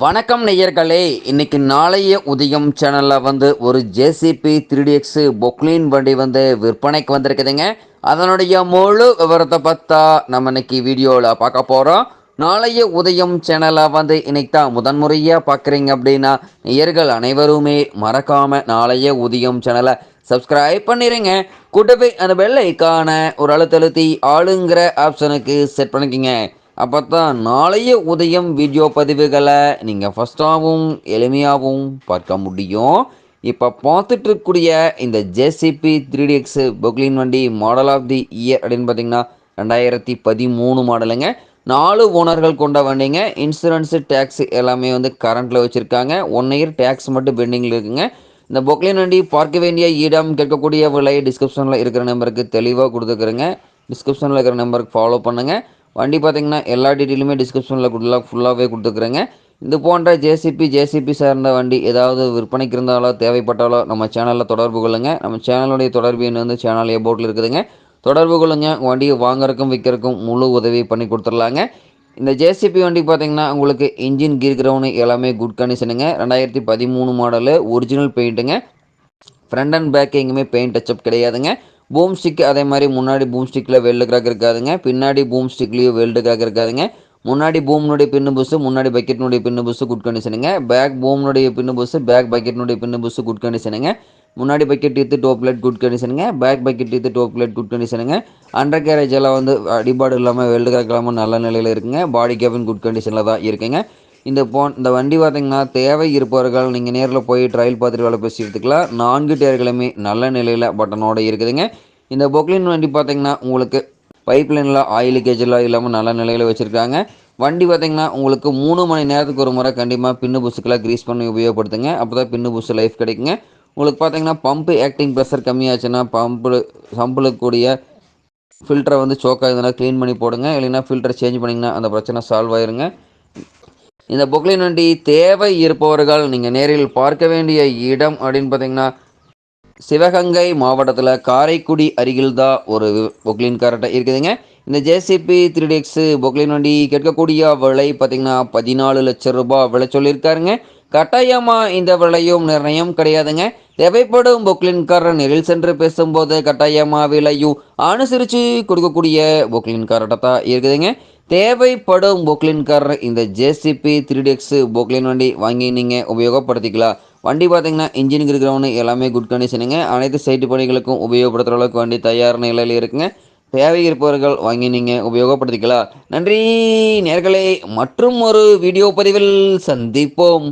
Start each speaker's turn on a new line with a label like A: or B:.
A: வணக்கம் நேயர்களே. இன்னைக்கு நாளைய உதயம் சேனலில் ஒரு ஜேசிபி 3DX பொக்லீன் வண்டி விற்பனைக்கு வந்திருக்குதுங்க. அதனுடைய முழு விவரத்தை பார்த்தா நம்ம இன்னைக்கு வீடியோவில் பார்க்க போகிறோம். நாளைய உதயம் சேனலை இன்னைக்கு தான் முதன்முறையாக பார்க்குறீங்க அப்படின்னா நேயர்கள் அனைவருமே மறக்காமல் நாளைய உதயம் சேனலை சப்ஸ்கிரைப் பண்ணிடுங்க. கூட்டவே அந்த பெல் ஐக்கான ஒரு அழுத்தழுத்தி ஆளுங்கிற ஆப்ஷனுக்கு செட் பண்ணிக்கோங்க. அப்போ தான் நாளைய உதயம் வீடியோ பதிவுகளை நீங்கள் ஃபஸ்ட்டாகவும் எளிமையாகவும் பார்க்க முடியும். இப்போ பார்த்துட்டு இருக்கக்கூடிய இந்த ஜேசிபி 3DX பொக்லின் வண்டி மாடல் ஆஃப் தி இயர் அப்படின்னு பார்த்தீங்கன்னா 2013 மாடலுங்க. 4 ஓனர்கள் கொண்ட வண்டிங்க. இன்சூரன்ஸு டேக்ஸு எல்லாமே கரண்ட்டில் வச்சுருக்காங்க. 1 இயர் டேக்ஸ் மட்டும் பெண்டிங்கில் இருக்குங்க. இந்த பொக்லின் வண்டி பார்க்க வேண்டிய இடம், கேட்கக்கூடிய விலை டிஸ்கிரிப்ஷனில் இருக்கிற நம்பருக்கு தெளிவாக கொடுத்துக்கிறேங்க. டிஸ்கிரிப்ஷனில் இருக்கிற நம்பருக்கு ஃபாலோ பண்ணுங்கள். வண்டி பார்த்திங்கன்னா எல்லா டீட்டெயிலுமே டிஸ்கிரிப்ஷனில் ஃபுல்லாகவே கொடுத்துக்குறேங்க. இது போன்ற ஜேசிபி சார்ந்த வண்டி ஏதாவது விற்பனைக்கு இருந்தாலோ தேவைப்பட்டாலோ நம்ம சேனலில் தொடர்பு கொள்ளுங்கள். நம்ம சேனலுடைய தொடர்பு எண் சேனல் ஏபோட்டில் இருக்குதுங்க. தொடர்பு கொள்ளுங்க. வண்டியை வாங்குறதுக்கும் விற்கிறதுக்கும் முழு உதவி பண்ணி கொடுத்துடலாங்க. இந்த ஜேசிபி வண்டி பார்த்திங்கன்னா உங்களுக்கு இன்ஜின் கீர் கிரவுண்டு எல்லாமே குட் கண்டிஷனுங்க. 2013 மாடலு, ஒரிஜினல் பெயிண்ட்டுங்க. ஃப்ரண்ட் அண்ட் பேக் எங்கேயுமே பெயிண்ட் டச்சப் கிடையாதுங்க. பூம் ஸ்டிக் அதே மாதிரி முன்னாடி பூம் ஸ்டிக்கில் வெல்டு கிராக் இருக்காதுங்க. பின்னாடி பூம் ஸ்டிக்லேயும் வெல்டு கிராக் இருக்காதுங்க. முன்னாடி பூம்னுடைய பின்னு புஸ்ஸு, முன்னாடி பக்கெட்னுடைய பின்னு புஸ்ஸு குட் கண்டிஷனுங்க. பேக் பூம்னுடைய பின்னு புஸ்ஸு, பேக் பக்கெட்னுடைய பின்னு புஸ்ஸு குட் கண்டிஷனுங்க. முன்னாடி bucket teeth top light good கண்டிஷனுங்க. Back bucket teeth top light good கண்டிஷனுங்க. அண்டர் கேரேஜ் எல்லாம் அடிபாடு இல்லாமல் வெல்டு கிராக் இல்லாமல் நல்ல நிலையில் இருக்குங்க. பாடி கேபின் குட் கண்டிஷனில் தான் இருக்குங்க. இந்த வண்டி பார்த்திங்கன்னா தேவை இருப்பவர்கள் நீங்கள் நேரில் போய் ட்ரையல் பார்த்துட்டு வேலை பேசி எடுத்துக்கலாம். 4 டயர்களுமே நல்ல நிலையில் பட்டனோடு இருக்குதுங்க. இந்த பொக்லின் வண்டி பார்த்திங்கன்னா உங்களுக்கு பைப் லைனில் ஆயில் லீக்கேஜெல்லாம் இல்லாமல் நல்ல நிலையில் வச்சுருக்காங்க. வண்டி பார்த்திங்கன்னா உங்களுக்கு 3 மணி நேரத்துக்கு ஒரு முறை கண்டிப்பாக பின்னு புஸ்ஸுக்கெல்லாம் க்ரீஸ் பண்ணி உபயோகப்படுத்துங்க. அப்போ தான் பின்னு புஸ்ஸு லைஃப் கிடைக்குங்க. உங்களுக்கு பார்த்திங்கன்னா பம்பு ஆக்டிங் ப்ரெஷர் கம்மியாச்சுன்னா சம்பிளுக்கூடிய ஃபில்டரை சோக்காக இருந்ததுன்னா க்ளீன் பண்ணி போடுங்க. இல்லைன்னா ஃபில்டர் சேஞ்ச் பண்ணிங்கன்னா அந்த பிரச்சனை சால்வ் ஆயிருங்க. இந்த பொக்லின் வண்டி தேவை இருப்பவர்கள் நீங்கள் நேரில் பார்க்க வேண்டிய இடம் அப்படின்னு பார்த்தீங்கன்னா சிவகங்கை மாவட்டத்தில் காரைக்குடி அருகில் தான் ஒரு பொக்லின் கரெக்டாக இருக்குதுங்க. இந்த ஜேசிபி 3DX பொக்லின் வண்டி கேட்கக்கூடிய விலை பார்த்திங்கன்னா 14 லட்சம் ரூபாய் விலை சொல்லியிருக்காருங்க. கட்டாயமாக இந்த விலையும் நிர்ணயம் கிடையாதுங்க. தேவைப்படும் பொக்லின்காரர் நேரில் சென்று பேசும்போது கட்டாயமாக விலையும் அனுசரித்து கொடுக்கக்கூடிய பொக்லின்காரர்கிட்ட தான் இருக்குதுங்க. தேவைப்படும் பொக்லின்காரர் இந்த ஜேசிபி 3DX பொக்லின் வண்டி வாங்கி நீங்கள் உபயோகப்படுத்திக்கலாம். வண்டி பார்த்திங்கன்னா இன்ஜின் கிரவுண்டு எல்லாமே குட் கண்டிஷனுங்க. அனைத்து சைட்டு பணிகளுக்கும் உபயோகப்படுத்துகிற அளவுக்கு வண்டி தயார் நிலையில் இருக்குங்க. தேவை இருப்பவர்கள் வாங்கி நீங்கள் உபயோகப்படுத்திக்கலாம். நன்றி நேயர்களே. மற்றும் ஒரு வீடியோ பதிவில் சந்திப்போம்.